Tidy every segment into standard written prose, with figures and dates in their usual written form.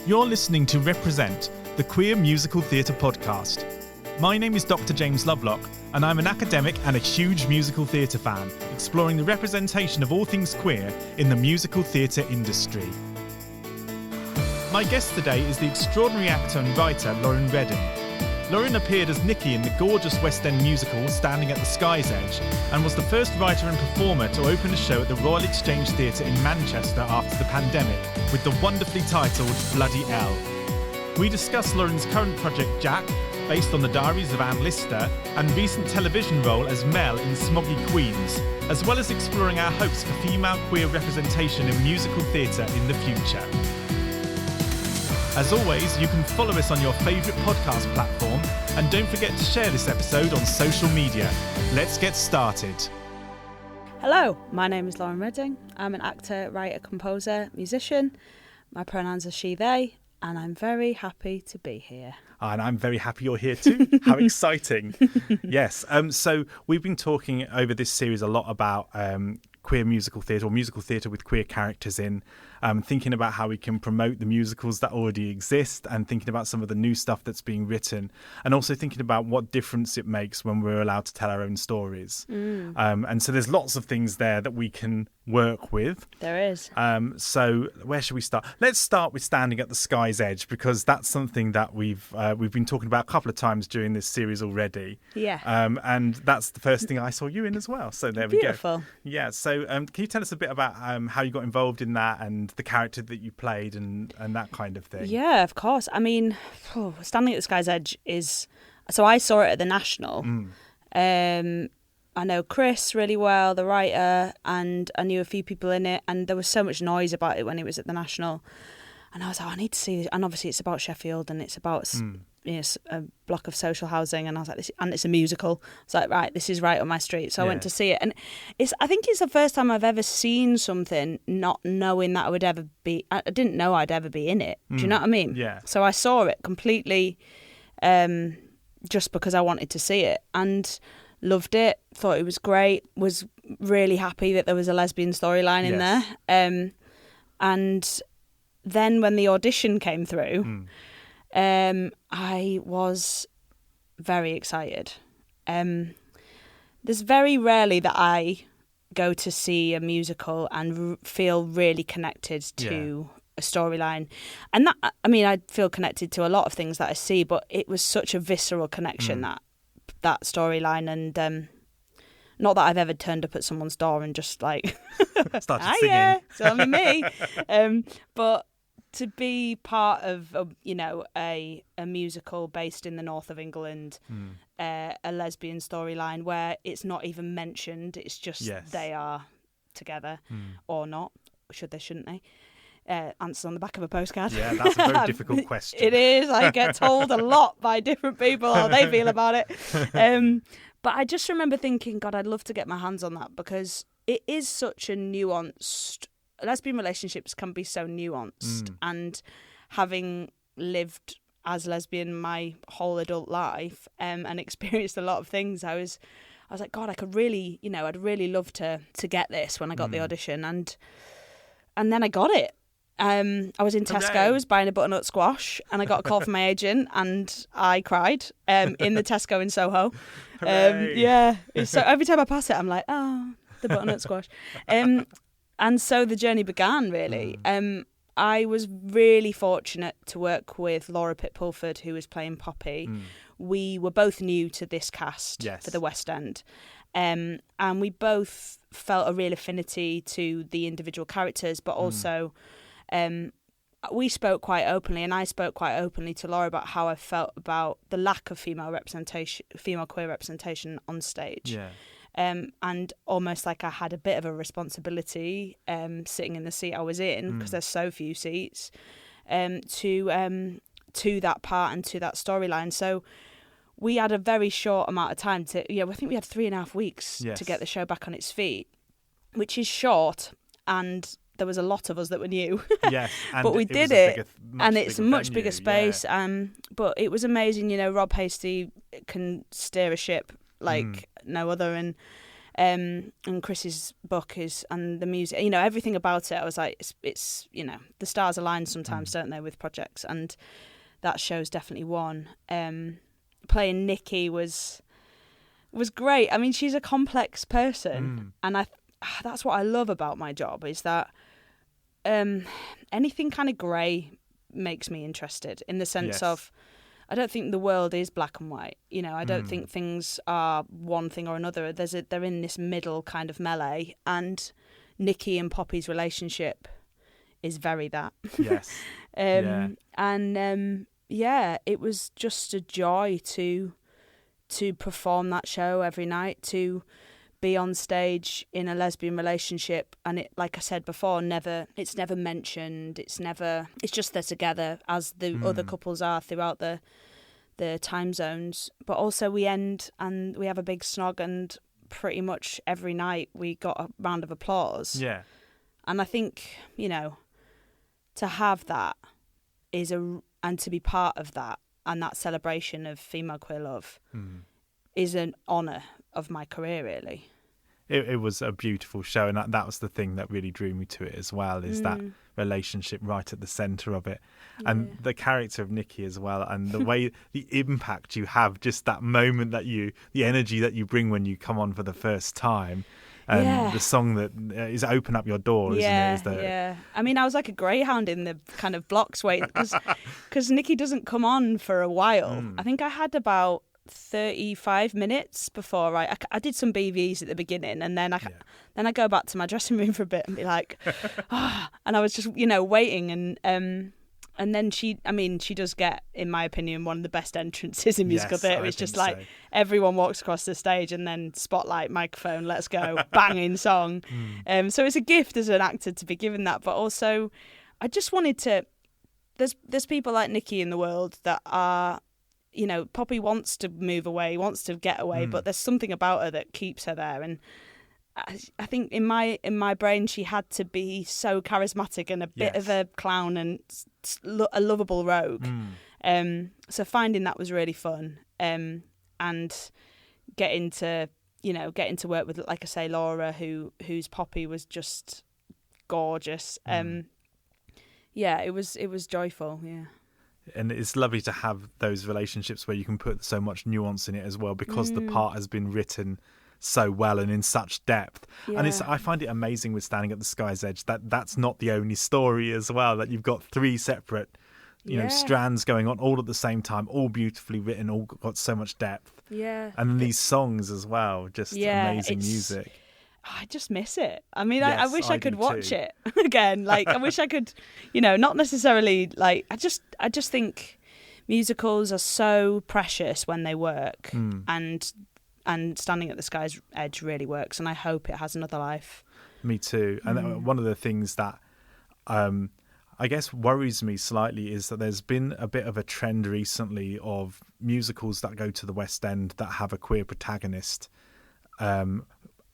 You're listening to Represent, the Queer Musical Theatre podcast. My name is Dr James Lovelock, and I'm an academic and a huge musical theatre fan, exploring the representation of all things queer in the musical theatre industry. My guest today is the extraordinary actor and writer Lauryn Redding. Lauryn appeared as Nikki in the gorgeous West End musical Standing at the Sky's Edge, and was the first writer and performer to open a show at the Royal Exchange Theatre in Manchester after the pandemic, with the wonderfully titled Bloody Elle. We discuss Lauryn's current project Jack, based on the diaries of Anne Lister, and recent television role as Mel in Smoggie Queens, as well as exploring our hopes for female queer representation in musical theatre in the future. As always, you can follow us on your favourite podcast platform, and don't forget to share this episode on social media. Let's get started. Hello, my name is Lauryn Redding. I'm an actor, writer, composer, musician. My pronouns are she, they, and I'm very happy to be here. And I'm very happy you're here too. How exciting. Yes. So we've been talking over this series a lot about queer musical theatre, or musical theatre with queer characters in, thinking about how we can promote the musicals that already exist, and thinking about some of the new stuff that's being written, and also thinking about what difference it makes when we're allowed to tell our own stories. And so there's lots of things there that we can work with. There is. So where should we start? Let's start with Standing at the Sky's Edge, because that's something that we've been talking about a couple of times during this series already. Yeah. And that's the first thing I saw you in as well. So there we go. Beautiful. Yeah. So can you tell us a bit about how you got involved in that, and the character that you played, and that kind of thing? Yeah, of course. I mean, Standing at the Sky's Edge is... So I saw it at the National. I know Chris really well, the writer, and I knew a few people in it, and there was so much noise about it when it was at the National. And I was like, I need to see this. And obviously it's about Sheffield, and it's about a block of social housing, and I was like, and it's a musical. I was like, right, this is right on my street. So I went to see it, and I think it's the first time I've ever seen something not knowing that I didn't know I'd ever be in it. Do you know what I mean? Yeah. So I saw it completely just because I wanted to see it, and loved it, thought it was great, was really happy that there was a lesbian storyline in there. And then when the audition came through, I was very excited. There's very rarely that I go to see a musical and feel really connected to a storyline. And that, I mean, I feel connected to a lot of things that I see, but it was such a visceral connection, that storyline. And not that I've ever turned up at someone's door and just like started singing. Yeah, it's only me. But to be part of a musical based in the north of England, a lesbian storyline where it's not even mentioned, it's just they are together or not. Should they, shouldn't they? Answer on the back of a postcard. Yeah, that's a very difficult question. It is. I get told a lot by different people how they feel about it. But I just remember thinking, God, I'd love to get my hands on that, because it is such a nuanced... Lesbian relationships can be so nuanced. And having lived as lesbian my whole adult life and experienced a lot of things, I was like, God, I could really, I'd really love to get this when I got the audition. And then I got it. I was in Tesco's buying a butternut squash, and I got a call from my agent, and I cried in the Tesco in Soho. So every time I pass it, I'm like, oh, the butternut squash. And so the journey began, really. I was really fortunate to work with Laura Pitt-Pulford, who was playing Poppy. We were both new to this cast for the West End. And we both felt a real affinity to the individual characters, but also we spoke quite openly, and I spoke quite openly to Laura about how I felt about the lack of female queer representation on stage. And almost like I had a bit of a responsibility sitting in the seat I was in, because there's so few seats, to that part and to that storyline. So we had a very short amount of time I think we had 3.5 weeks to get the show back on its feet, which is short, and there was a lot of us that were new. But we did it, and it's a much bigger space. But it was amazing. Rob Hasty can steer a ship like no other, and And Chris's book and the music, you know, everything about it. I was like, it's you know, the stars align sometimes, don't they, with projects, and that show's definitely one. Playing Nikki was great. I mean, she's a complex person, and that's what I love about my job, is that anything kind of grey makes me interested, in the sense of, I don't think the world is black and white. You know, I don't think things are one thing or another. They're in this middle kind of melee, and Nikki and Poppy's relationship is very that. Yes. And it was just a joy to perform that show every night, to be on stage in a lesbian relationship, and it, like I said before, it's never mentioned. It's just they're together as the other couples are throughout the time zones. But also we end and we have a big snog, and pretty much every night we got a round of applause. Yeah. And I think, you know, to have that and to be part of that, and that celebration of female queer love is an honour of my career, really. It was a beautiful show, and that was the thing that really drew me to it as well, is that relationship right at the centre of it. And the character of Nikki as well, and the way, the impact you have, just that moment that the energy that you bring when you come on for the first time. The song that is Open Up Your Door, isn't it? Yeah. I mean, I was like a greyhound in the kind of blocks waiting, because Nikki doesn't come on for a while. I think I had about 35 minutes before I did some BVs at the beginning, and then I go back to my dressing room for a bit and be like, and I was just, you know, waiting, and then she does get, in my opinion, one of the best entrances in musical theatre. It's just like everyone walks across the stage and then spotlight, microphone, let's go, banging song. So it's a gift as an actor to be given that, but also I just wanted to. There's people like Nikki in the world that are, you know, Poppy wants to move away, wants to get away, but there's something about her that keeps her there. And I think in my brain, she had to be so charismatic and a bit of a clown and a lovable rogue. So finding that was really fun. And getting to work with, like I say, Laura, whose Poppy was just gorgeous. It was joyful. Yeah. And it's lovely to have those relationships where you can put so much nuance in it as well, because the part has been written so well and in such depth. And I find it amazing with Standing at the Sky's Edge that's not the only story as well, that you've got three separate strands going on all at the same time, all beautifully written, all got so much depth. And then these songs as well, just amazing music. I just miss it. I mean, I wish I could watch it again. Like, I wish I could, not necessarily, like, I just think musicals are so precious when they work, and Standing at the Sky's Edge really works, and I hope it has another life. Me too. And one of the things that I guess worries me slightly is that there's been a bit of a trend recently of musicals that go to the West End that have a queer protagonist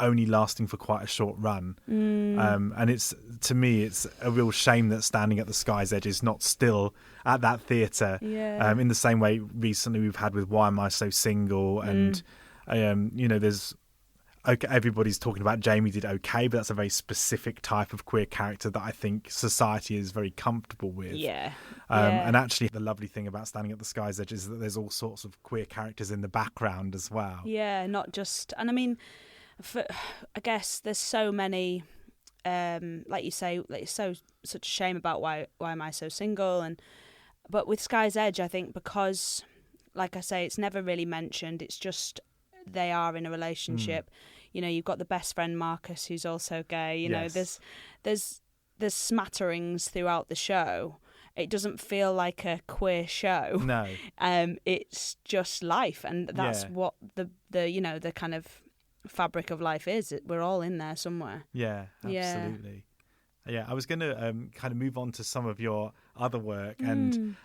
only lasting for quite a short run. And to me it's a real shame that Standing at the Sky's Edge is not still at that theatre, in the same way recently we've had with Why Am I So Single, and there's everybody's talking about Jamie did okay, but that's a very specific type of queer character that I think society is very comfortable with. And actually the lovely thing about Standing at the Sky's Edge is that there's all sorts of queer characters in the background as well. Not just, and I mean, I guess there's so many, like you say, it's such a shame about why am I so single, but with Sky's Edge, I think because, like I say, it's never really mentioned. It's just they are in a relationship. You've got the best friend Marcus, who's also gay. There's smatterings throughout the show. It doesn't feel like a queer show. No. It's just life, and that's what the kind of fabric of life is. We're all in there somewhere. Yeah, absolutely. Yeah, I was going to kind of move on to some of your other work, and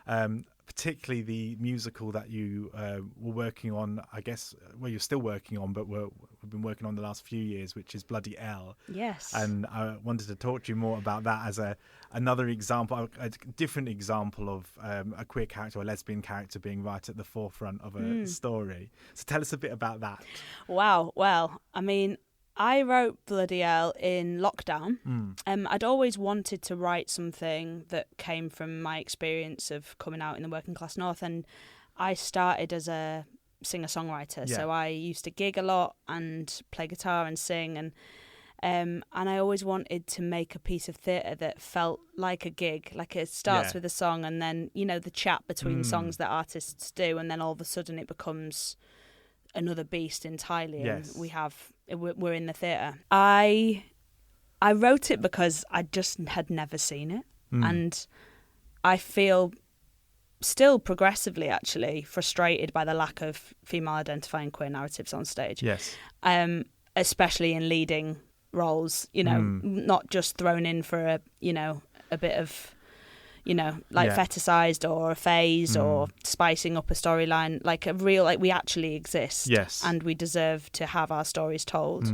particularly the musical that you were working on, I guess, well, you're still working on, but we've been working on the last few years, which is Bloody Elle. Yes. And I wanted to talk to you more about that as another example, a different example of a queer character, a lesbian character being right at the forefront of a story. So tell us a bit about that. Wow. Well, I mean, I wrote Bloody Elle in lockdown. I'd always wanted to write something that came from my experience of coming out in the working class north, and I started as a singer-songwriter. So I used to gig a lot and play guitar and sing, and I always wanted to make a piece of theatre that felt like a gig. Like it starts with a song, and then the chat between songs that artists do, and then all of a sudden it becomes another beast entirely. And we're in the theatre. I wrote it because I just had never seen it, and I feel still progressively actually frustrated by the lack of female identifying queer narratives on stage. Especially in leading roles, not just thrown in for a bit of fetishized or a phase or spicing up a storyline, like a real, like we actually exist, and we deserve to have our stories told.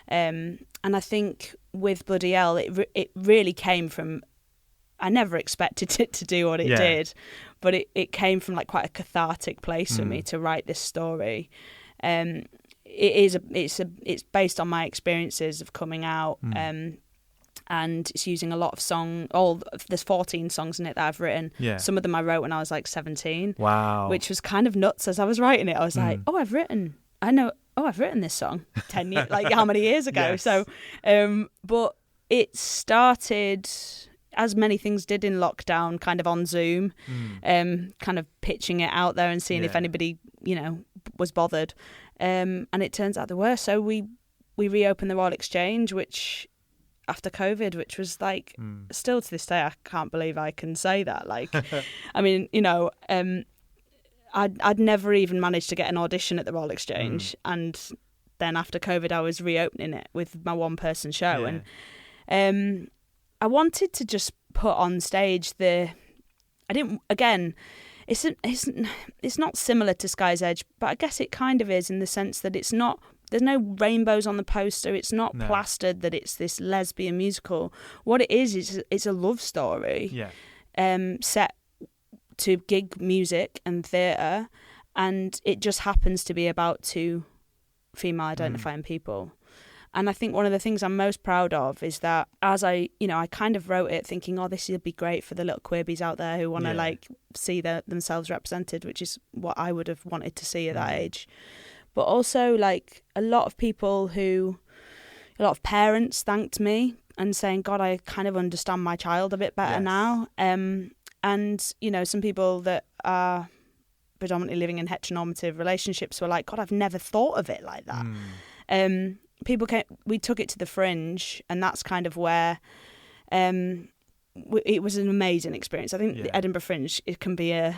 And I think with Bloody Elle, it really came from, I never expected it to do what it did, but it came from like quite a cathartic place for me to write this story. It's based on my experiences of coming out, and it's using a lot of there's 14 songs in it that I've written. Some of them I wrote when I was like 17. Wow. Which was kind of nuts. As I was writing it, I was like, I've written this song 10 years, like how many years ago? So, but it started, as many things did in lockdown, kind of on Zoom, kind of pitching it out there and seeing if anybody, was bothered. And it turns out they were. So we reopened the Royal Exchange, which after COVID, which was like, still to this day, I can't believe I can say that. Like, I mean, I'd never even managed to get an audition at the Royal Exchange. And then after COVID, I was reopening it with my one-person show. And I wanted to just put on stage it's not similar to Sky's Edge, but I guess it kind of is in the sense that there's no rainbows on the poster. It's not plastered that it's this lesbian musical. What it is it's a love story set to gig music and theatre, and it just happens to be about two female identifying people. And I think one of the things I'm most proud of is that as I kind of wrote it thinking, this would be great for the little queerbies out there who want to like see themselves represented, which is what I would have wanted to see at that age. But also like a lot of parents thanked me and saying, God, I kind of understand my child a bit better now. And, some people that are predominantly living in heteronormative relationships were like, God, I've never thought of it like that. We took it to the Fringe, and that's kind of where it was an amazing experience. I think the Edinburgh Fringe, it can be a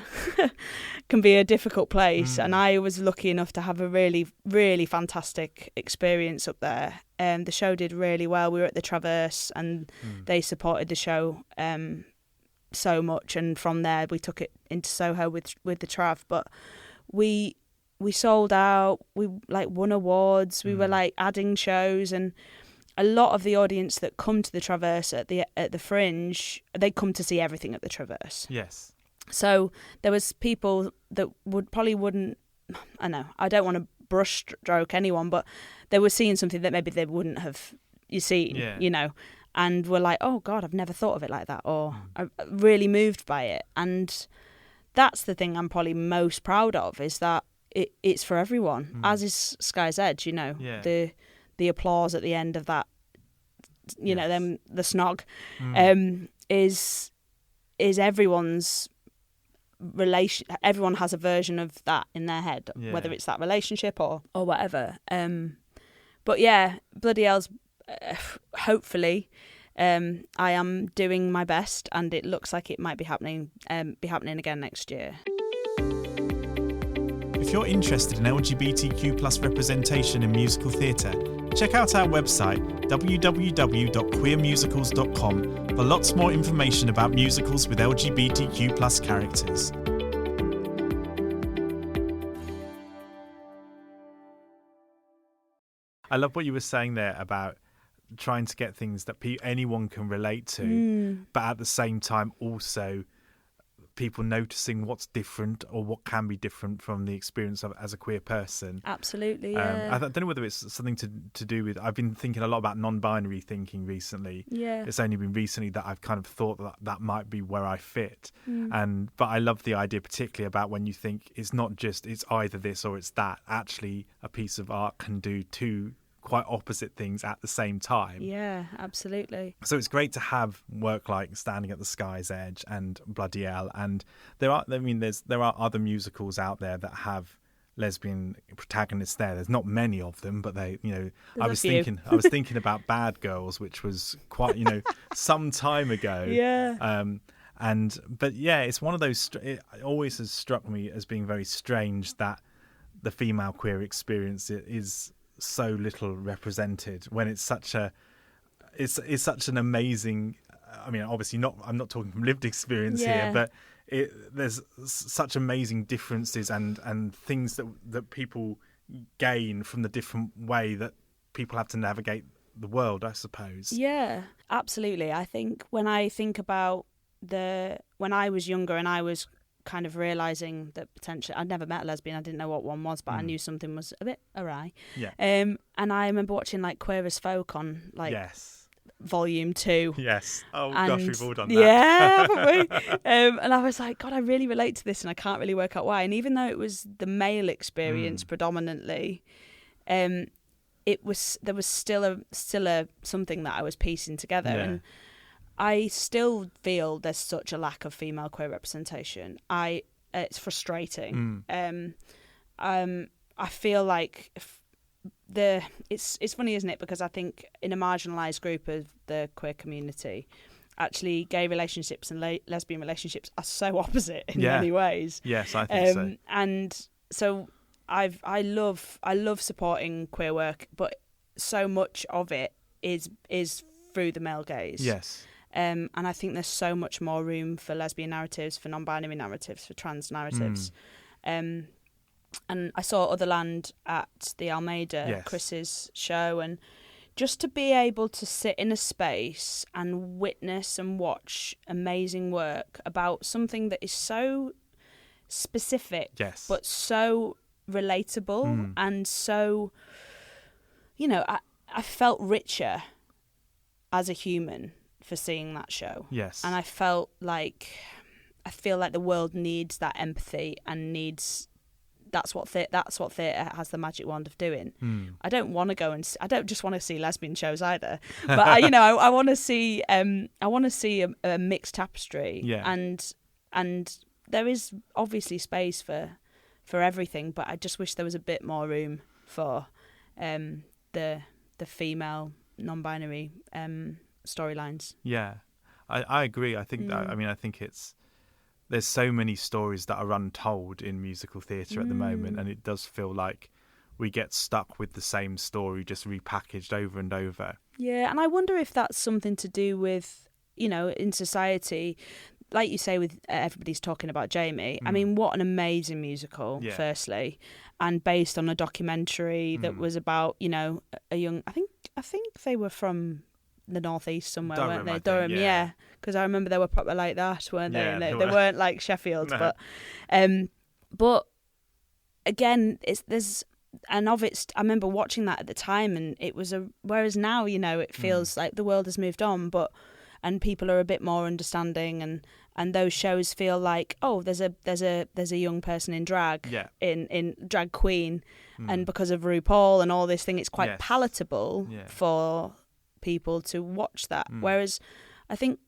difficult place, and I was lucky enough to have a really, really fantastic experience up there. The show did really well. We were at the Traverse, and they supported the show so much, and from there we took it into Soho with the Trav. But we sold out, we like won awards, we were like adding shows, and a lot of the audience that come to the Traverse at the Fringe, they come to see everything at the Traverse. Yes. So there was people that wouldn't, I know, I don't want to brush stroke anyone, but they were seeing something that maybe they wouldn't have seen, and were like, oh God, I've never thought of it like that, or I'm really moved by it. And that's the thing I'm probably most proud of, is that it's for everyone, as is Sky's Edge, the applause at the end of that, then the snog, is everyone's relation. Everyone has a version of that in their head, whether it's that relationship or whatever. But yeah, Bloody Elle's, hopefully, I am doing my best, and it looks like it might be happening again next year. If you're interested in LGBTQ+ representation in musical theatre, check out our website www.queermusicals.com for lots more information about musicals with LGBTQ+ characters. I love what you were saying there about trying to get things that anyone can relate to, but at the same time also people noticing what's different or what can be different from the experience of as a queer person. Absolutely, yeah. I don't know whether it's something to do with, I've been thinking a lot about non-binary thinking recently. Yeah. It's only been recently that I've kind of thought that might be where I fit. But I love the idea particularly about when you think it's not just it's either this or it's that. Actually, a piece of art can do two quite opposite things at the same time. Yeah, absolutely. So it's great to have work like Standing at the Sky's Edge and Bloody Elle, and there are other musicals out there that have lesbian protagonists there. There's not many of them, but I was thinking about Bad Girls, which was quite some time ago. Yeah. But it's one of those. It always has struck me as being very strange that the female queer experience is so little represented when it's such an amazing. I mean, obviously not. I'm not talking from lived experience here, but there's such amazing differences and things that people gain from the different way that people have to navigate the world, I suppose. Yeah, absolutely. I think when I think about when I was younger and I was kind of realising that potentially I'd never met a lesbian, I didn't know what one was, but I knew something was a bit awry. Yeah. And I remember watching like Queer as Folk on Volume 2. Yes. Oh gosh, we've all done that. Yeah, haven't we? And I was like, God, I really relate to this, and I can't really work out why. And even though it was the male experience predominantly, there was still something that I was piecing together, and I still feel there's such a lack of female queer representation. It's frustrating. I feel like it's funny, isn't it? Because I think in a marginalised group of the queer community, actually gay relationships and lesbian relationships are so opposite in many ways. Yes, I think so. And so I love supporting queer work, but so much of it is through the male gaze. Yes. And I think there's so much more room for lesbian narratives, for non-binary narratives, for trans narratives. And I saw Otherland at the Almeida, Chris's show, and just to be able to sit in a space and witness and watch amazing work about something that is so specific, but so relatable and so, I felt richer as a human for seeing that show. Yes. And I feel like the world needs that empathy and needs that's what theatre has the magic wand of doing. I don't want to go and I don't just want to see lesbian shows either, but I want to see a mixed tapestry, and there is obviously space for everything, but I just wish there was a bit more room for the female non-binary storylines. Yeah, I agree. I think that, I think there's so many stories that are untold in musical theatre at the moment, and it does feel like we get stuck with the same story just repackaged over and over. Yeah, and I wonder if that's something to do with, in society, like you say, with everybody's talking about Jamie. I mean, what an amazing musical, firstly, and based on a documentary that was about, a young, I think they were from the northeast somewhere, Durham, weren't they? Durham, yeah. Because I remember they were proper like that, weren't they? Yeah, they weren't like Sheffield, no. but again, I remember watching that at the time, and it was whereas now, it feels like the world has moved on, and people are a bit more understanding, and those shows feel like, oh, there's a young person in drag, in drag queen, and because of RuPaul and all this thing, it's quite palatable for people to watch that. Whereas I think,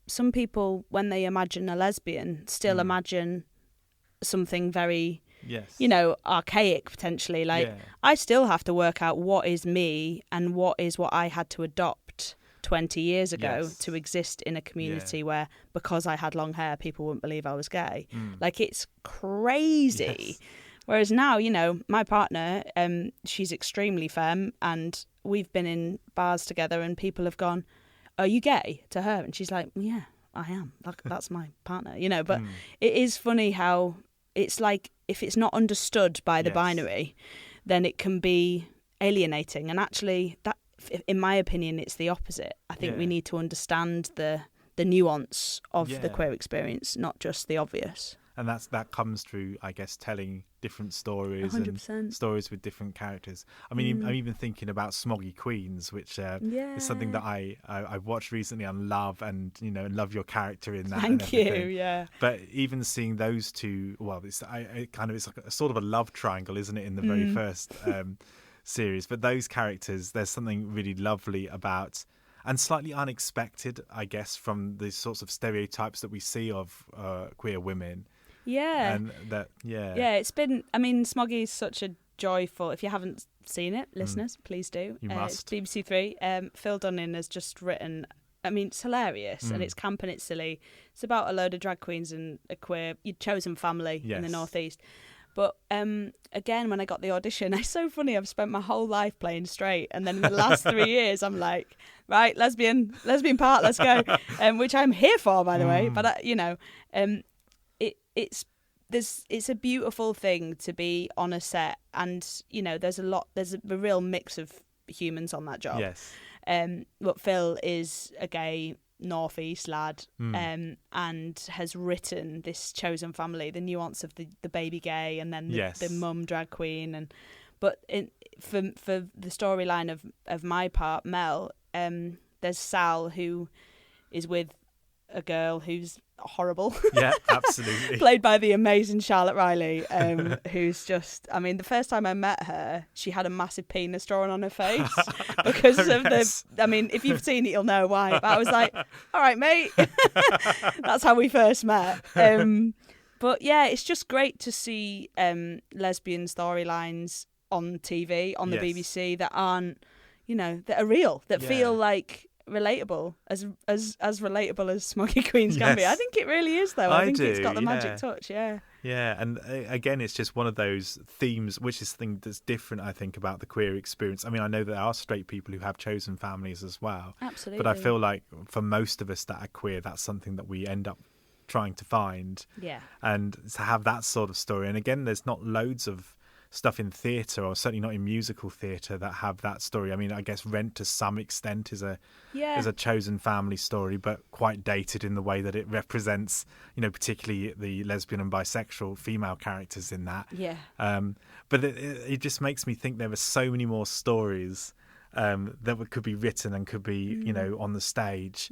some people, when they imagine a lesbian, still imagine something very, archaic potentially. Like, I still have to work out what is me and what I had to adopt 20 years ago to exist in a community where, because I had long hair, people wouldn't believe I was gay. Like, it's crazy. Whereas now, my partner, she's extremely femme, and we've been in bars together and people have gone, "Are you gay?" to her, and she's like, "Yeah, I am. That's my partner," But it is funny how it's like, if it's not understood by the binary, then it can be alienating. And actually, that, in my opinion, it's the opposite. I think we need to understand the the nuance of the Yeah. queer experience, not just the obvious. And that comes through, I guess, telling different stories 100%. and stories with different characters. I mean, I'm even thinking about Smoggie Queens, which is something that I watched recently and love, and love your character in that. Thank you. Yeah. But even seeing those two, well, it's like a sort of a love triangle, isn't it, in the very first series? But those characters, there's something really lovely about. And slightly unexpected, I guess, from the sorts of stereotypes that we see of queer women. Yeah. And that, Yeah, it's been, I mean, Smoggie is such a joyful, if you haven't seen it, listeners, please do. You must. It's BBC Three. Phil Dunning has just written, I mean, it's hilarious and it's camp and it's silly. It's about a load of drag queens and a queer, chosen family in the Northeast. But again, when I got the audition, it's so funny. I've spent my whole life playing straight, and then in the last 3 years, I'm like, right, lesbian part, let's go. Which I'm here for, by the way. But it's a beautiful thing to be on a set, and there's a real mix of humans on that job. Yes. But Phil is a gay Northeast lad, and has written this chosen family, the nuance of the baby gay, and then the mum drag queen, but for the storyline of my part, Mel, there's Sal, who is with a girl who's horrible. Yeah, absolutely. Played by the amazing Charlotte Riley, who's just, I mean, the first time I met her, she had a massive penis drawn on her face because of I mean, if you've seen it, you'll know why. But I was like, all right, mate. That's how we first met. But yeah, it's just great to see lesbian storylines on TV, on the BBC that aren't, that are real, that feel like relatable, as relatable as Smoggie Queens can be. I think it really is, though. I think it's got the magic touch. Yeah, and again, it's just one of those themes, which is the thing that's different, I think, about the queer experience. I mean, I know there are straight people who have chosen families as well. Absolutely. But I feel like for most of us that are queer, that's something that we end up trying to find. Yeah. And to have that sort of story. And again, there's not loads of stuff in theatre, or certainly not in musical theatre, that have that story. I mean, I guess Rent to some extent is a chosen family story, but quite dated in the way that it represents, particularly the lesbian and bisexual female characters in that. Yeah. But it just makes me think there are so many more stories that could be written and could be, on the stage.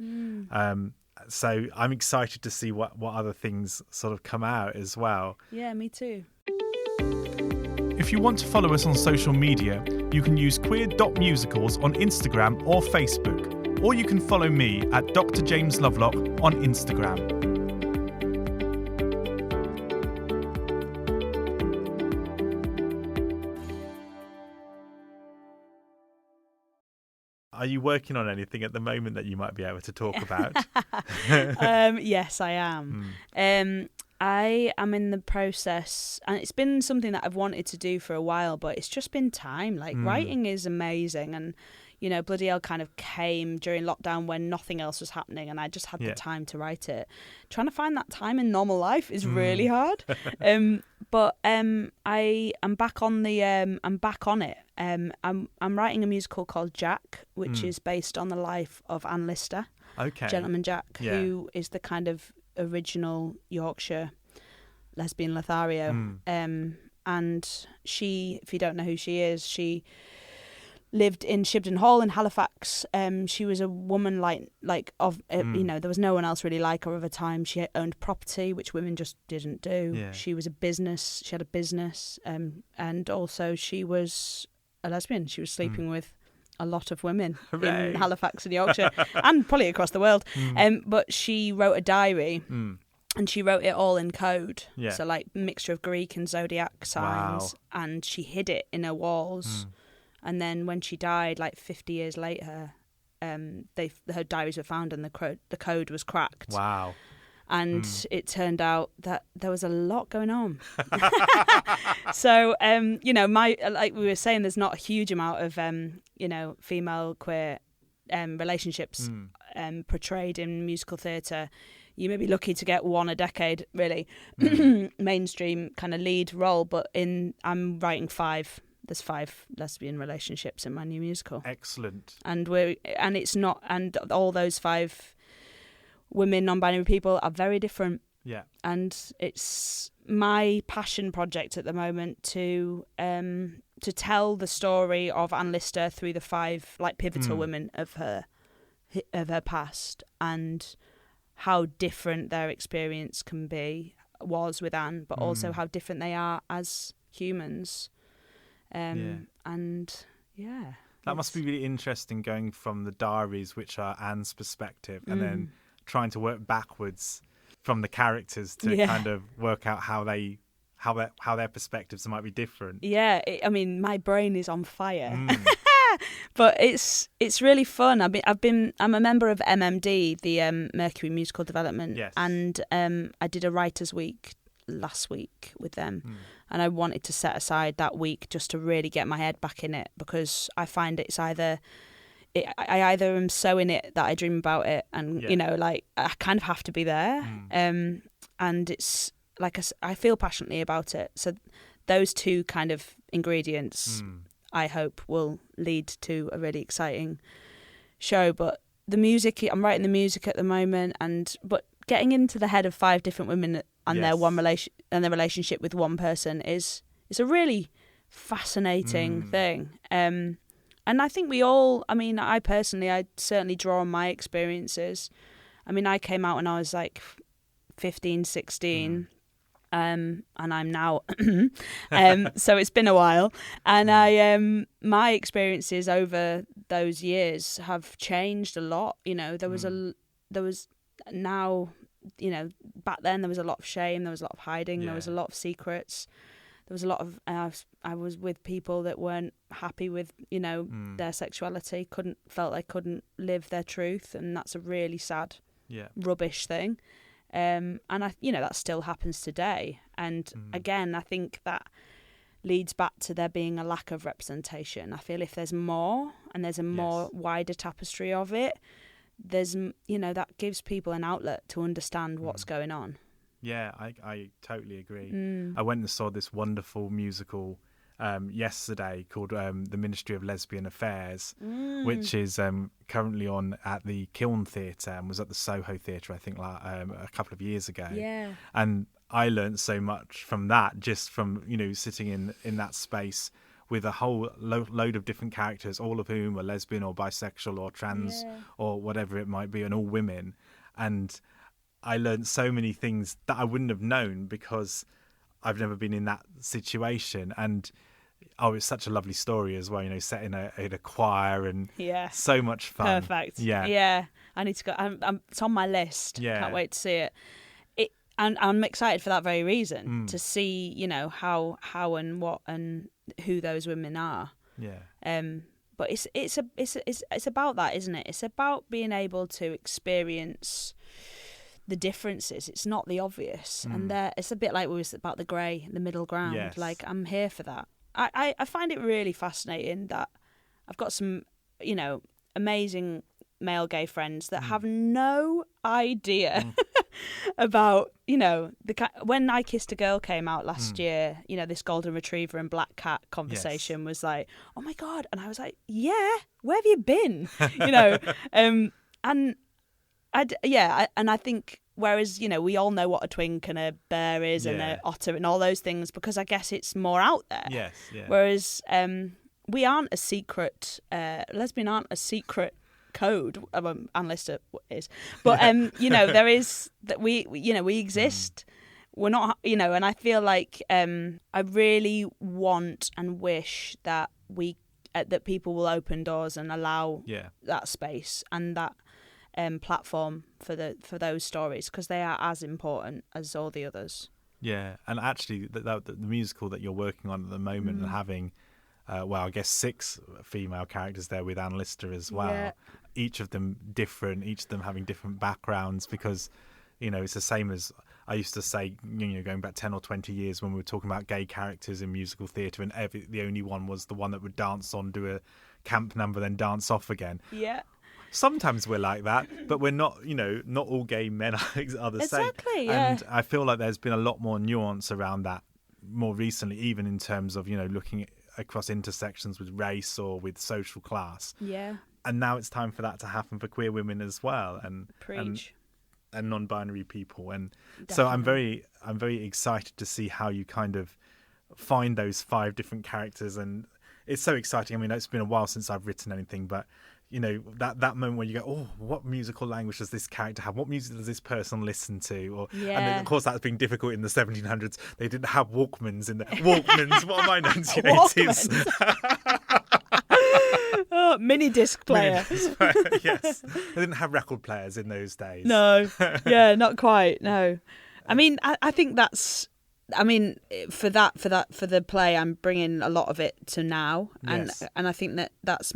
So I'm excited to see what other things sort of come out as well. Yeah, me too. If you want to follow us on social media, you can use queer.musicals on Instagram or Facebook, or you can follow me at Dr James Lovelock on Instagram. Are you working on anything at the moment that you might be able to talk about? Yes, I am. I am in the process, and it's been something that I've wanted to do for a while, but it's just been time. Like, writing is amazing, and Bloody Elle kind of came during lockdown when nothing else was happening, and I just had the time to write it. Trying to find that time in normal life is really hard. But I am back on I'm back on it. I'm writing a musical called Jack, which is based on the life of Anne Lister, Gentleman Jack, who is the kind of original Yorkshire lesbian Lothario. And she, if you don't know who she is, she lived in Shibden Hall in Halifax. She was a woman there was no one else really like her of her time. She owned property, which women just didn't do. She had a business, and also she was a lesbian. She was sleeping with a lot of women in Halifax and Yorkshire and probably across the world. But she wrote a diary, and she wrote it all in code. So like mixture of Greek and zodiac signs, and she hid it in her walls. And then when she died, like 50 years later, her diaries were found and the code was cracked. Wow. And it turned out that there was a lot going on. So, like we were saying, there's not a huge amount of, female queer relationships portrayed in musical theatre. You may be lucky to get one a decade, really, mainstream kind of lead role. But I'm writing 5. There's 5 lesbian relationships in my new musical. Excellent. And all those 5 women, non-binary people are very different. Yeah. And it's my passion project at the moment to tell the story of Anne Lister through the 5 like pivotal women of her past, and how different their experience was with Anne, but also how different they are as humans. And yeah. That must be really interesting, going from the diaries, which are Anne's perspective, and then trying to work backwards from the characters to kind of work out how their perspectives might be different. Yeah, I mean, my brain is on fire. But it's really fun. I'm a member of MMD, the Mercury Musical Development, yes. and I did a writers' week last week with them, and I wanted to set aside that week just to really get my head back in it, because I find I either am so in it that I dream about it, and you know, like I kind of have to be there, and it's like I feel passionately about it. So those two kind of ingredients, I hope, will lead to a really exciting show. But the music, I'm writing the music at the moment, but getting into the head of 5 different women and their their relationship with one person is a really fascinating thing. And I think I certainly draw on my experiences. I mean, I came out when I was like 15, 16. And I'm now so it's been a while, and my experiences over those years have changed a lot. You know, there was now, you know, back then there was a lot of shame, there was a lot of hiding, there was a lot of secrets, there was a lot of I was with people that weren't happy with, you know, their sexuality, felt they couldn't live their truth, and that's a really sad rubbish thing. And that still happens today. And again, I think that leads back to there being a lack of representation. I feel if there's more, and there's a more wider tapestry of it, there's, you know, that gives people an outlet to understand what's going on. Yeah, I totally agree. I went and saw this wonderful musical yesterday called The Ministry of Lesbian Affairs, which is currently on at the Kiln Theatre, and was at the Soho Theatre, I think, a couple of years ago. Yeah. And I learned so much from that, just from, you know, sitting in that space with a whole load of different characters, all of whom are lesbian or bisexual or trans or whatever it might be, and all women. And I learned so many things that I wouldn't have known because I've never been in that situation. And it's such a lovely story as well, you know, set in a choir, and so much fun. Perfect. Yeah. I need to go. It's on my list. Can't wait to see it. And I'm excited for that very reason, to see, you know, how and what and who those women are. But it's about that, isn't it? It's about being able to experience the differences. It's not the obvious, and it's a bit like we was about the grey, the middle ground. Yes. Like, I'm here for that. I find it really fascinating that I've got some, you know, amazing male gay friends that have no idea about, you know, when I Kissed a Girl came out last year, you know, this golden retriever and black cat conversation was like, oh my God. And I was like, yeah, where have you been? You know, and I think, whereas, you know, we all know what a twink and a bear is and an otter and all those things, because I guess it's more out there. Yes, yeah. Whereas we aren't a secret, lesbian aren't a secret code. Anne Lister is. But, you know, there is, that we exist. We're not, you know, and I feel like I really want and wish that that people will open doors and allow that space and that platform for those stories, because they are as important as all the others. Yeah, and actually the musical that you're working on at the moment, and having I guess 6 female characters there with Anne Lister as well, each of them different, each of them having different backgrounds, because, you know, it's the same as I used to say, you know, going back 10 or 20 years when we were talking about gay characters in musical theatre, and the only one was the one that would dance on, do a camp number, then dance off again. Yeah. Sometimes we're like that, but we're not, you know, not all gay men are the same. Exactly, yeah. And I feel like there's been a lot more nuance around that more recently, even in terms of, you know, looking across intersections with race or with social class. Yeah. And now it's time for that to happen for queer women as well. And and non-binary people, and so I'm very excited to see how you kind of find those 5 different characters, and it's so exciting. I mean, it's been a while since I've written anything, but you know, that moment where you go, oh, what musical language does this character have? What music does this person listen to? Or and of course that's been difficult in the 1700s. They didn't have Walkmans in the Walkmans. What am I, 1980s? Oh, mini disc player. Yes, they didn't have record players in those days. No, yeah, not quite. No, I mean, I think that's. I mean, for the play, I'm bringing a lot of it to now, and I think that's.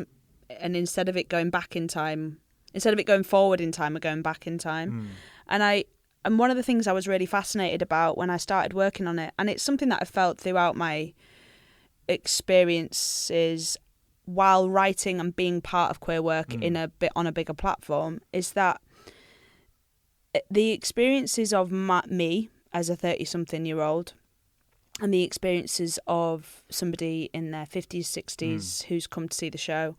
And instead of it going back in time, instead of it going forward in time, we're going back in time. And one of the things I was really fascinated about when I started working on it, and it's something that I felt throughout my experiences while writing and being part of queer work on a bigger platform, is that the experiences of me as a 30-something-year-old and the experiences of somebody in their 50s, 60s who's come to see the show,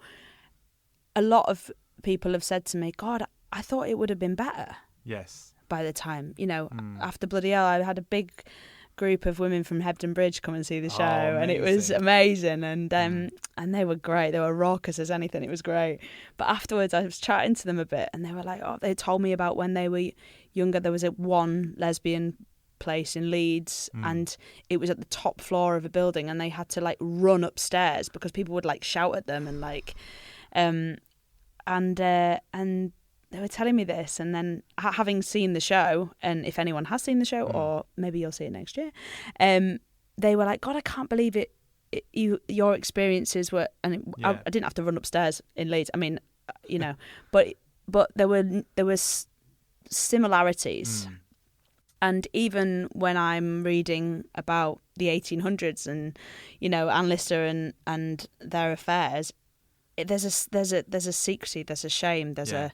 a lot of people have said to me, God, I thought it would have been better. Yes. By the time, after Bloody Elle, I had a big group of women from Hebden Bridge come and see the show, and it was amazing. And they were great. They were raucous as anything. It was great. But afterwards, I was chatting to them a bit, and they were like, oh, they told me about when they were younger. There was one lesbian place in Leeds, and it was at the top floor of a building, and they had to like run upstairs because people would like shout at them and like. And they were telling me this, and then having seen the show, and if anyone has seen the show, or maybe you'll see it next year, they were like, God, I can't believe it. Your experiences were, and I didn't have to run upstairs in Leeds. I mean, but there were similarities, and even when I'm reading about the 1800s and Anne Lister and their affairs. There's a secrecy, there's a shame, there's a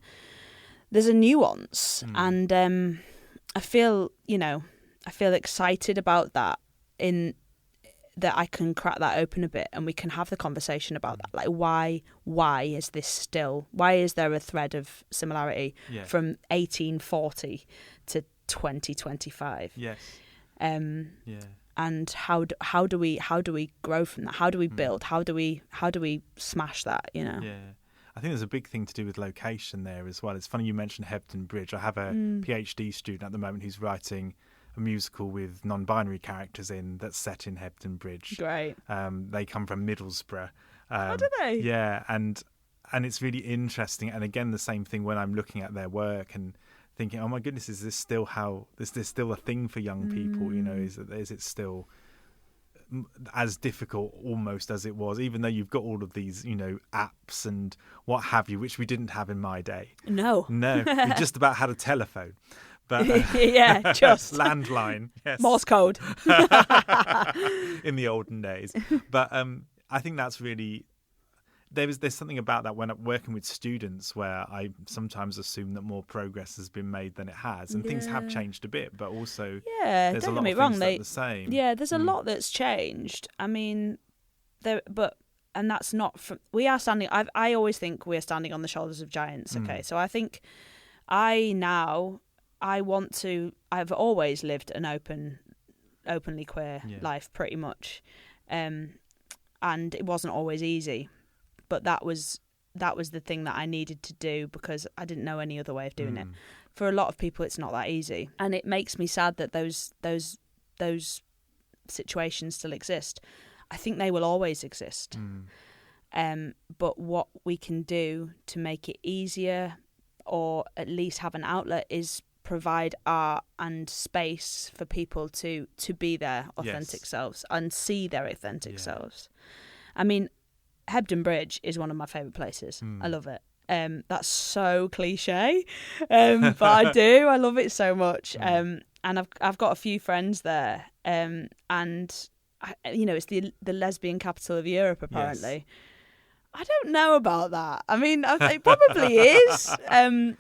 nuance, and I feel excited about that, in that I can crack that open a bit and we can have the conversation about that, like why is there a thread of similarity from 1840 to 2025? Yes. And how do we grow from that? How do we build? How do we smash that? Yeah, I think there's a big thing to do with location there as well. It's funny you mentioned Hebden Bridge. I have a PhD student at the moment who's writing a musical with non-binary characters that's set in Hebden Bridge. Great. They come from Middlesbrough. Oh, do they? Yeah, and it's really interesting. And again, the same thing when I'm looking at their work and thinking, oh my goodness, is this still a thing for young people? Is it still as difficult almost as it was, even though you've got all of these apps and what have you, which we didn't have in my day. No, we just about had a telephone, but just landline, yes, Morse code in the olden days. But I think that's really. There's something about that when I'm working with students where I sometimes assume that more progress has been made than it has, and things have changed a bit, but also there's a lot of things that are the same. Yeah, there's a lot that's changed. I mean, and that's not from. We are standing. I always think we are standing on the shoulders of giants. Okay, so I think I've always lived an openly queer life, pretty much, and it wasn't always easy. But that was the thing that I needed to do because I didn't know any other way of doing it. For a lot of people, it's not that easy, and it makes me sad that those situations still exist. I think they will always exist. But what we can do to make it easier, or at least have an outlet, is provide art and space for people to be their authentic selves and see their authentic selves. I mean, Hebden Bridge is one of my favourite places. I love it. That's so cliche, but I do. I love it so much. And I've got a few friends there, and it's the lesbian capital of Europe, apparently. Yes. I don't know about that. I mean, it probably is,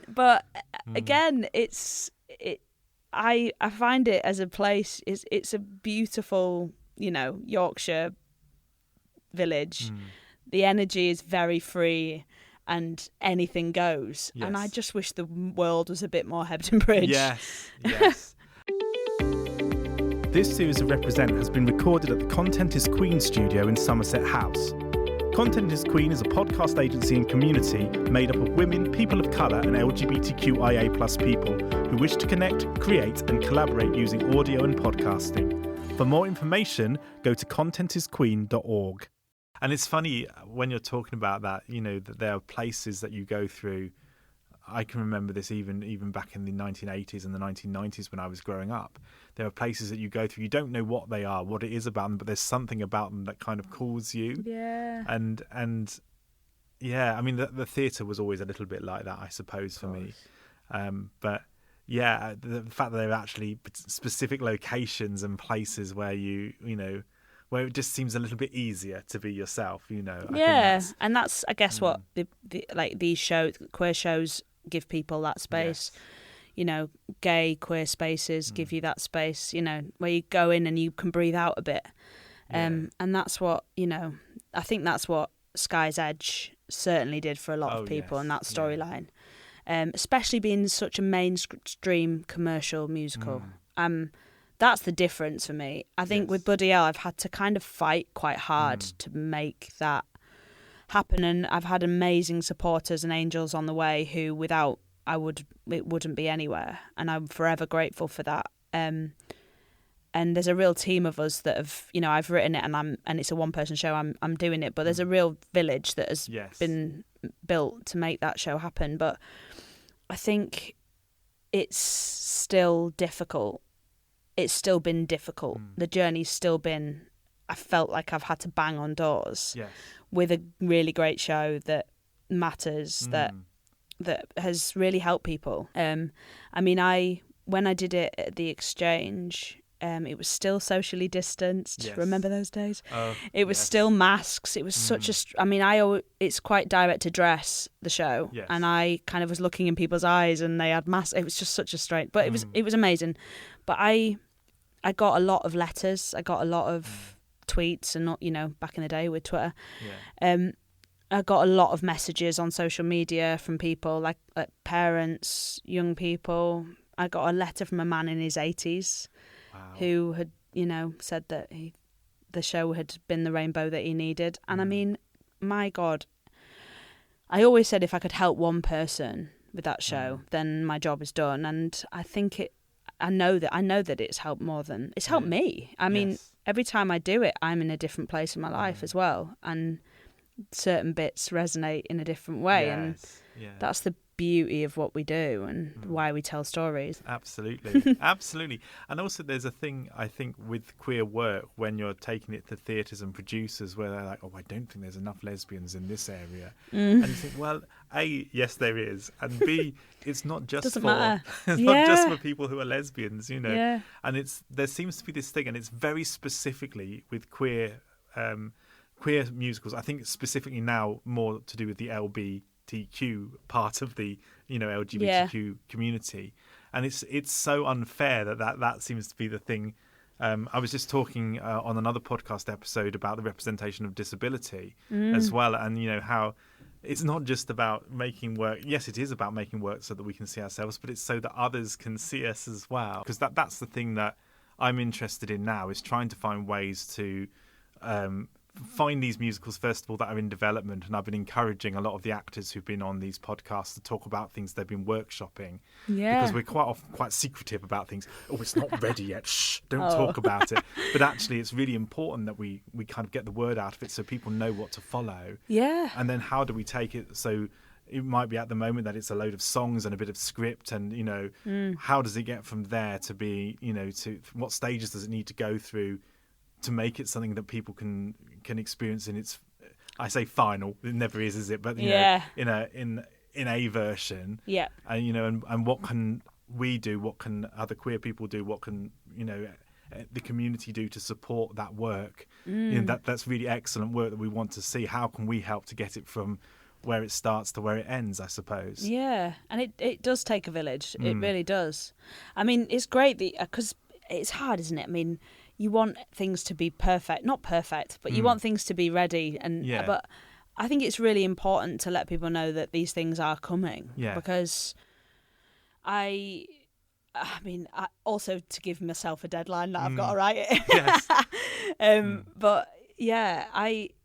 but again, I find it as a place. It's a beautiful, Yorkshire village. The energy is very free, and anything goes. Yes. And I just wish the world was a bit more Hebden Bridge. Yes, yes. This series of Represent has been recorded at the Content is Queen studio in Somerset House. Content is Queen is a podcast agency and community made up of women, people of colour and LGBTQIA+ people who wish to connect, create and collaborate using audio and podcasting. For more information, go to contentisqueen.org. And it's funny when you're talking about that, you know, that there are places that you go through. I can remember this even back in the 1980s and the 1990s when I was growing up. There are places that you go through, you don't know what they are, what it is about them, but there's something about them that kind of calls you. Yeah. And yeah, I mean, the theatre was always a little bit like that, I suppose, for me. But yeah, the fact that there are actually specific locations and places where you know, where it just seems a little bit easier to be yourself, you know. Yeah, and that's, I guess, what these shows, queer shows, give people that space. Yes. You know, gay, queer spaces give you that space, you know, where you go in and you can breathe out a bit. And that's what, you know, I think that's what Sky's Edge certainly did for a lot of people in that storyline. Especially being such a mainstream commercial musical. That's the difference for me. I think with Bloody Elle, I've had to kind of fight quite hard to make that happen, and I've had amazing supporters and angels on the way who, without, it wouldn't be anywhere, and I'm forever grateful for that. And there's a real team of us that have, you know, I've written it, and it's a one-person show. I'm doing it, but there's a real village that has been built to make that show happen. But I think it's still difficult. It's still been difficult. The journey's still been, I felt like I've had to bang on doors with a really great show that matters, that has really helped people. I mean, when I did it at the Exchange, it was still socially distanced. Remember those days? It was still masks. It was such a, I mean, it's quite direct address, the show. And I kind of was looking in people's eyes and they had masks. It was just such a strange, but it was amazing. But I got a lot of letters. I got a lot of tweets, and not, you know, back in the day with Twitter. I got a lot of messages on social media from people like parents, young people. I got a letter from a man in his 80s who had, you know, said that the show had been the rainbow that he needed. And I mean, my God, I always said if I could help one person with that show, then my job is done. And I think I know that it's helped more than it's helped me. I mean, every time I do it, I'm in a different place in my life as well, and certain bits resonate in a different way, and that's the beauty of what we do and why we tell stories. Absolutely. Absolutely. And also there's a thing, I think, with queer work when you're taking it to theatres and producers where they're like, oh, I don't think there's enough lesbians in this area. And you think, well, A, yes there is, and B, it's not just Doesn't for matter. it's not just for people who are lesbians, you know. And there seems to be this thing, and it's very specifically with queer musicals. I think specifically now more to do with the LGBTQ part of the, you know, LGBTQ community, and it's so unfair that seems to be the thing. I was just talking on another podcast episode about the representation of disability as well, and you know how it's not just about making work. Yes, it is about making work so that we can see ourselves, but it's so that others can see us as well. Because that's the thing that I'm interested in now, is trying to find ways to find these musicals, first of all, that are in development. And I've been encouraging a lot of the actors who've been on these podcasts to talk about things they've been workshopping. Because we're quite often quite secretive about things. Oh, it's not ready yet. Shh, don't talk about it. But actually, it's really important that we kind of get the word out of it so people know what to follow. And then how do we take it? So it might be at the moment that it's a load of songs and a bit of script, and, you know, how does it get from there to be, you know, to what stages does it need to go through to make it something that people can experience in its, I say final, it never is it? But you know, in a version. And you know, and what can we do? What can other queer people do? What can, you know, the community do to support that work? You know, that's really excellent work that we want to see. How can we help to get it from where it starts to where it ends, I suppose? And it does take a village. It really does. I mean, it's great because it's hard, isn't it? I mean, you want things to be perfect, not perfect, but you want things to be ready. And but I think it's really important to let people know that these things are coming. Yeah. Because I mean, also to give myself a deadline that I've got to write it. Yes. But yeah,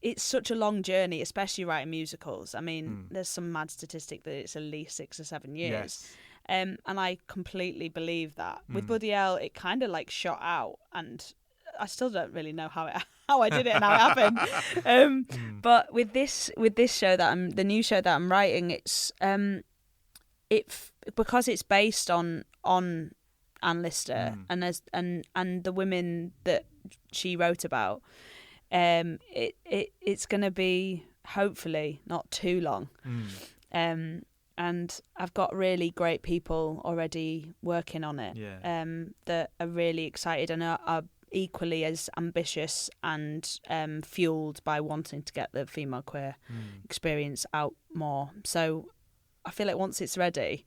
it's such a long journey, especially writing musicals. I mean, there's some mad statistic that it's at least 6 or 7 years. Yes. And I completely believe that. With Bloody Elle, it kind of like shot out, and I still don't really know how I did it and how it happened. But with this show the new show that I'm writing, it's because it's based on Anne Lister and the women that she wrote about. It's going to be hopefully not too long. And I've got really great people already working on it. That are really excited and are equally as ambitious and fueled by wanting to get the female queer experience out more. So I feel like once it's ready,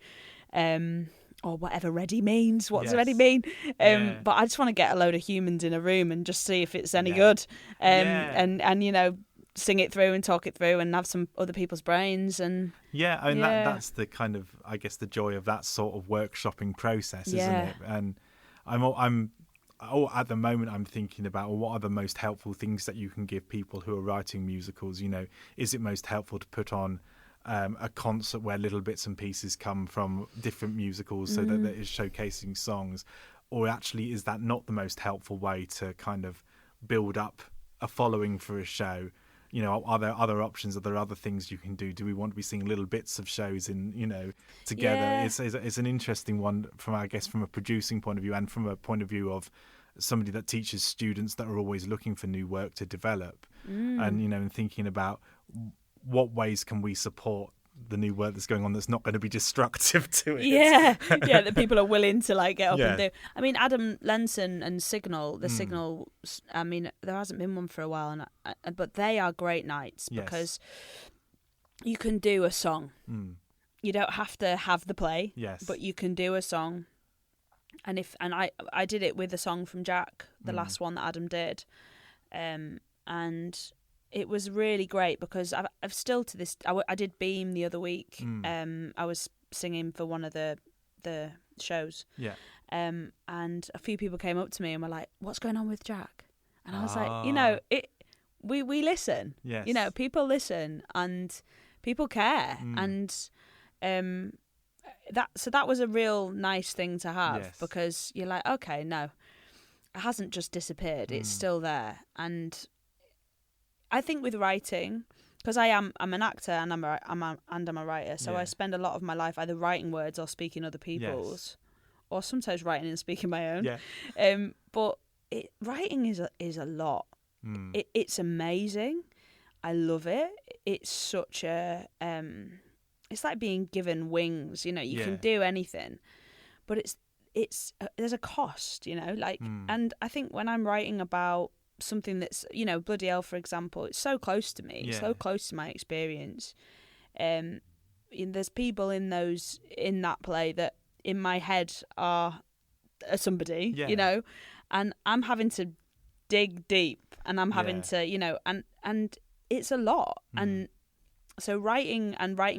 or whatever ready means, what does ready mean? But I just want to get a load of humans in a room and just see if it's any good. And you know, sing it through and talk it through and have some other people's brains. And that's the kind of, I guess, the joy of that sort of workshopping process, isn't it? And I'm at the moment I'm thinking about, well, what are the most helpful things that you can give people who are writing musicals? You know, is it most helpful to put on a concert where little bits and pieces come from different musicals so that it is showcasing songs, or actually is that not the most helpful way to kind of build up a following for a show? You know, are there other options? Are there other things you can do? Do we want to be seeing little bits of shows in, you know, together? It's an interesting one from, I guess, from a producing point of view and from a point of view of somebody that teaches students that are always looking for new work to develop. And, you know, and thinking about what ways can we support the new work that's going on that's not going to be destructive to it. That people are willing to like get up and do. I mean, Adam Lenson and Signal, Signal, I mean, there hasn't been one for a while, but they are great nights because you can do a song. You don't have to have the play, but you can do a song. And I did it with a song from Jack, the last one that Adam did, and it was really great because I've still to this. I did Beam the other week. I was singing for one of the shows. And a few people came up to me and were like, "What's going on with Jack?" And I was like, you know, we listen. You know, people listen and people care, and that was a real nice thing to have because you're like, okay, no, it hasn't just disappeared. It's still there. And I think with writing, because I'm an actor and I'm a writer, so I spend a lot of my life either writing words or speaking other people's, or sometimes writing and speaking my own. But writing is a lot. It's amazing. I love it. It's such a it's like being given wings. You know, you can do anything, but it's there's a cost. You know, like, and I think when I'm writing about something that's, you know, Bloody Elle, for example, it's so close to me, so close to my experience. There's people in that play that in my head are somebody, you know, and I'm having to dig deep, and I'm having to, you know, and it's a lot. And so writing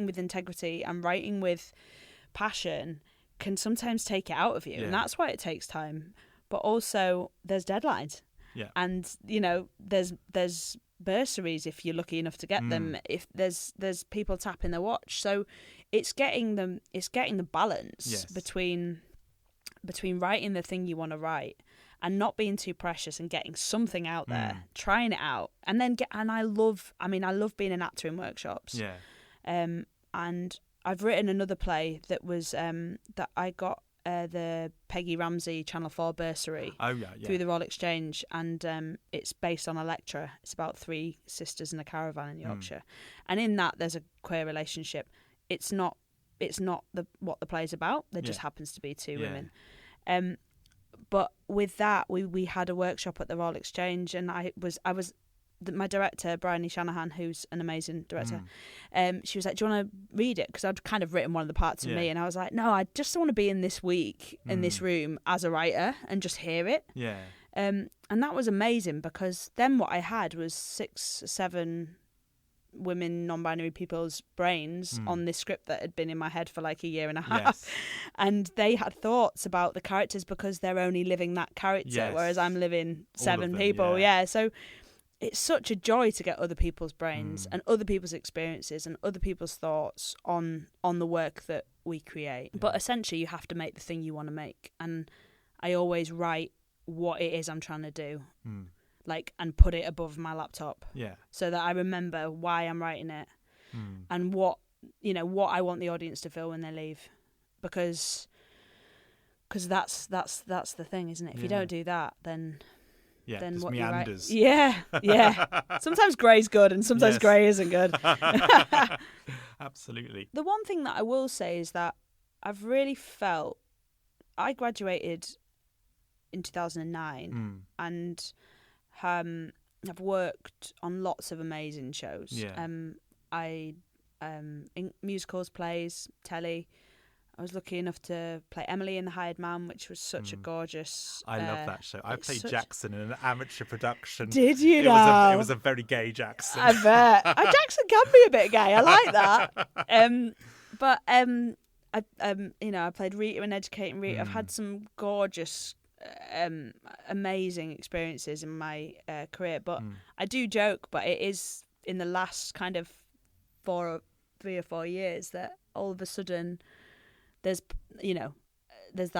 with integrity and writing with passion can sometimes take it out of you, and that's why it takes time. But also there's deadlines. And you know, there's bursaries if you're lucky enough to get them. If there's people tapping their watch, so it's getting the balance between writing the thing you want to write and not being too precious and getting something out there, trying it out, and then I love being an actor in workshops. And I've written another play that was that I got the Peggy Ramsey Channel 4 bursary through the Royal Exchange, and it's based on a lecture. It's about 3 sisters in a caravan in Yorkshire, and in that there's a queer relationship. It's not what the play's about. There just happens to be 2 women. But with that, we had a workshop at the Royal Exchange, and my director, Bryony Shanahan, who's an amazing director, she was like, "Do you want to read it?" Because I'd kind of written one of the parts of me, and I was like, "No, I just want to be in this week in this room as a writer and just hear it." And that was amazing, because then what I had was 6 or 7 women, non-binary people's brains on this script that had been in my head for like a year and a half. Yes. And they had thoughts about the characters because they're only living that character, Yes. whereas I'm living All 7 of them, people. yeah. Yeah. So it's such a joy to get other people's brains and other people's experiences and other people's thoughts on the work that we create. But essentially, you have to make the thing you want to make. And I always write what it is I'm trying to do, like, and put it above my laptop, so that I remember why I'm writing it and what I want the audience to feel when they leave, because that's the thing, isn't it? If you don't do that, then what meanders. you write, yeah. Sometimes grey's good, and sometimes grey isn't good. Absolutely. The one thing that I will say is that I've really felt I graduated in 2009 and I've worked on lots of amazing shows. In musicals, plays, telly. I was lucky enough to play Emily in The Hired Man, which was such a gorgeous... I love that show. I played Jackson in an amateur production. Did you It was a very gay Jackson. I bet. Jackson can be a bit gay. I like that. I played Rita in Educating Rita. I've had some gorgeous, amazing experiences in my career. But I do joke, but it is in the last kind of 3 or 4 years that all of a sudden... There's the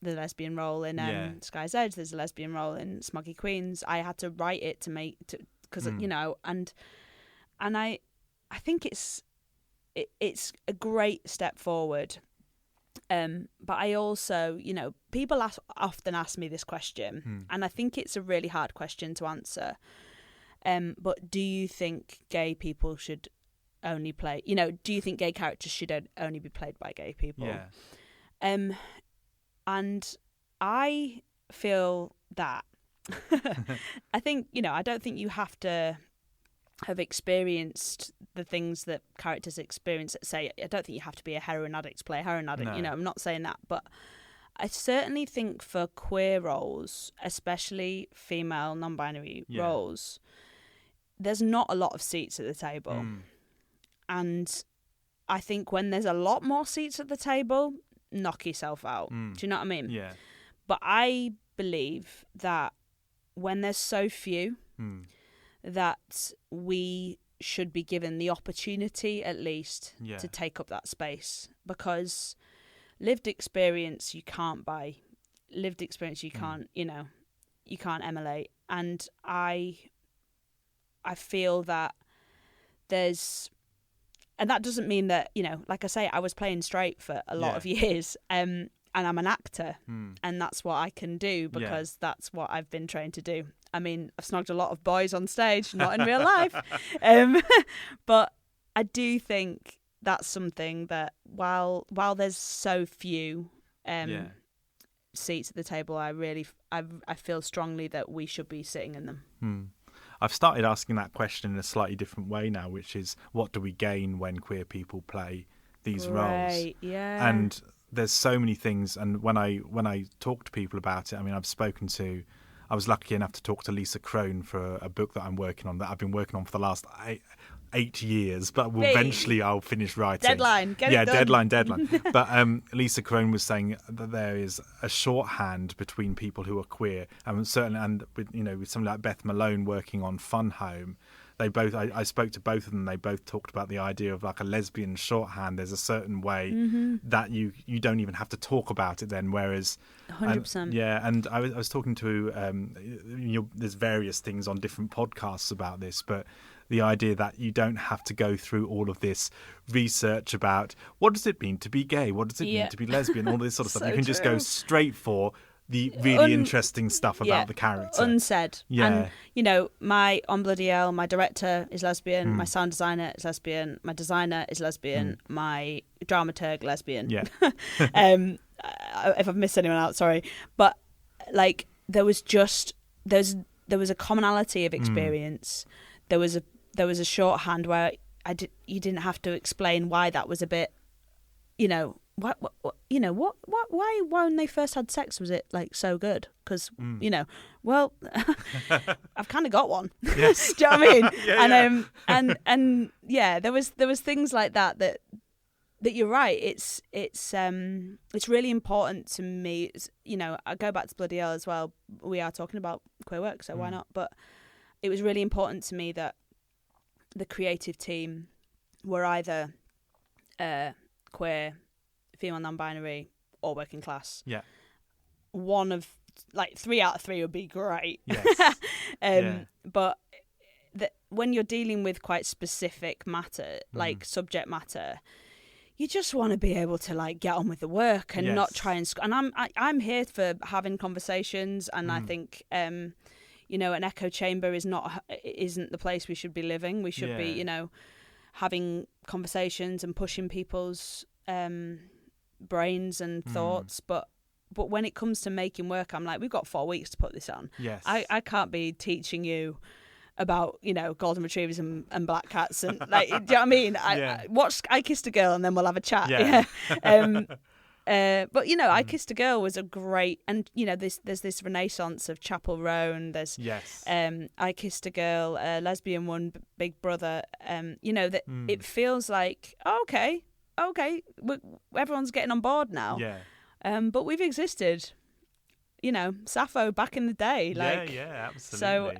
lesbian role in Sky's Edge. There's a lesbian role in Smoggie Queens. I had to write it because and I think it's a great step forward. But I also, people often ask me this question, and I think it's a really hard question to answer. But do you think gay people should only play, do you think gay characters should only be played by gay people? And I feel that I think, I don't think you have to have experienced the things that characters experience. Say, I don't think you have to be a heroin addict to play a heroin addict. No. I'm not saying that, but I certainly think for queer roles, especially female non-binary roles, there's not a lot of seats at the table. And I think when there's a lot more seats at the table, knock yourself out. Do you know what I mean? Yeah. But I believe that when there's so few, that we should be given the opportunity, at least, to take up that space. Because lived experience you can't buy. Lived experience you can't, you can't emulate. And I feel that there's... And that doesn't mean that, like I say, I was playing straight for a lot of years, and I'm an actor, and that's what I can do because that's what I've been trained to do. I mean, I've snogged a lot of boys on stage, not in real life, but I do think that's something that while there's so few seats at the table, I feel strongly that we should be sitting in them. I've started asking that question in a slightly different way now, which is, what do we gain when queer people play these roles? Yeah. And there's so many things. And when I talk to people about it, I mean, I was lucky enough to talk to Lisa Crone for a book that I'm working on, that I've been working on for the last 8 years, but eventually I'll finish writing. Deadline. Get it done. Deadline. But Lisa Crone was saying that there is a shorthand between people who are queer, and certainly, and with somebody like Beth Malone working on Fun Home, I spoke to both of them. They both talked about the idea of like a lesbian shorthand. There's a certain way that you don't even have to talk about it then, whereas 100%. And I was talking to there's various things on different podcasts about this, but the idea that you don't have to go through all of this research about what does it mean to be gay, what does it mean to be lesbian, all this sort of stuff. You can just go straight for the really interesting stuff about the character. Unsaid. Yeah. And, on Bloody Elle, my director is lesbian, my sound designer is lesbian, my designer is lesbian, my dramaturg lesbian. Yeah. If I've missed anyone out, sorry. But, like, there was a commonality of experience. There was a shorthand where you didn't have to explain why that was a bit, why when they first had sex was it like so good? Because well, I've kind of got one. Yes. Do you know what I mean? Yeah, and there was things like that you're right. It's really important to me. I go back to Bloody Elle as well. We are talking about queer work, so why not? But it was really important to me that the creative team were either queer, female non-binary, or working class. Yeah. One of 3 out of 3 would be great. Yes. But when you're dealing with quite specific matter, like subject matter, you just want to be able to get on with the work and not try and. And I'm here for having conversations, and I think an echo chamber isn't the place we should be living. We should be having conversations and pushing people's brains and thoughts, but when it comes to making work, I'm like, we've got 4 weeks to put this on. Yes. I can't be teaching you about golden retrievers and black cats and do you know what I mean? I Kissed a Girl and then we'll have a chat. But I Kissed a Girl was a great, and there's this renaissance of Chapel Row, and there's I Kissed a Girl, lesbian one, Big Brother. That it feels like okay, everyone's getting on board now. But we've existed, Sappho back in the day. Absolutely. So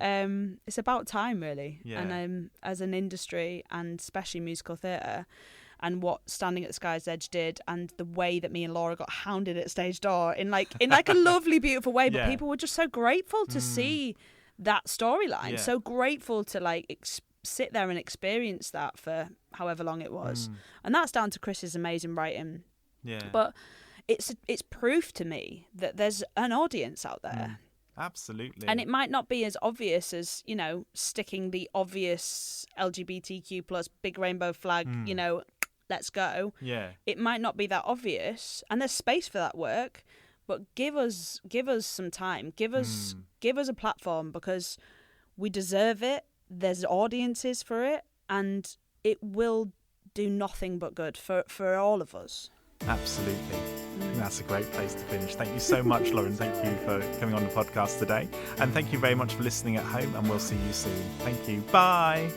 it's about time, really. And as an industry, and especially musical theatre, and what Standing at the Sky's Edge did, and the way that me and Laura got hounded at stage door in a lovely, beautiful way. But people were just so grateful to see that storyline. So grateful to sit there and experience that for however long it was. And that's down to Chris's amazing writing. But it's proof to me that there's an audience out there. Absolutely. And it might not be as obvious as, sticking the obvious LGBTQ plus big rainbow flag, let's go. It might not be that obvious, and there's space for that work, but give us some time. Give us a platform, because we deserve it. There's audiences for it, and it will do nothing but good for all of us. Absolutely. That's a great place to finish. Thank you so much, Lauryn. Thank you for coming on the podcast today. And thank you very much for listening at home, and we'll see you soon. Thank you. Bye.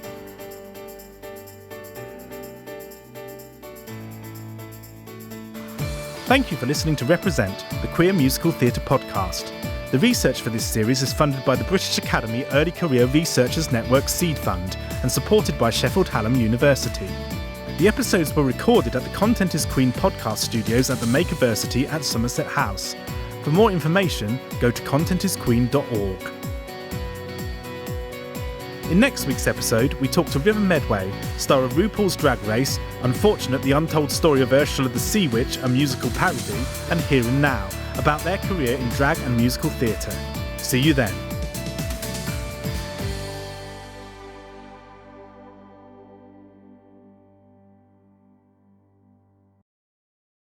Thank you for listening to Represent, the Queer Musical Theatre podcast. The research for this series is funded by the British Academy Early Career Researchers Network Seed Fund and supported by Sheffield Hallam University. The episodes were recorded at the Content is Queen podcast studios at the Makerversity at Somerset House. For more information, go to contentisqueen.org. In next week's episode, we talk to River Medway, star of RuPaul's Drag Race, Unfortunate, the Untold Story of Ursula the Sea Witch, a musical parody, and Here and Now, about their career in drag and musical theatre. See you then.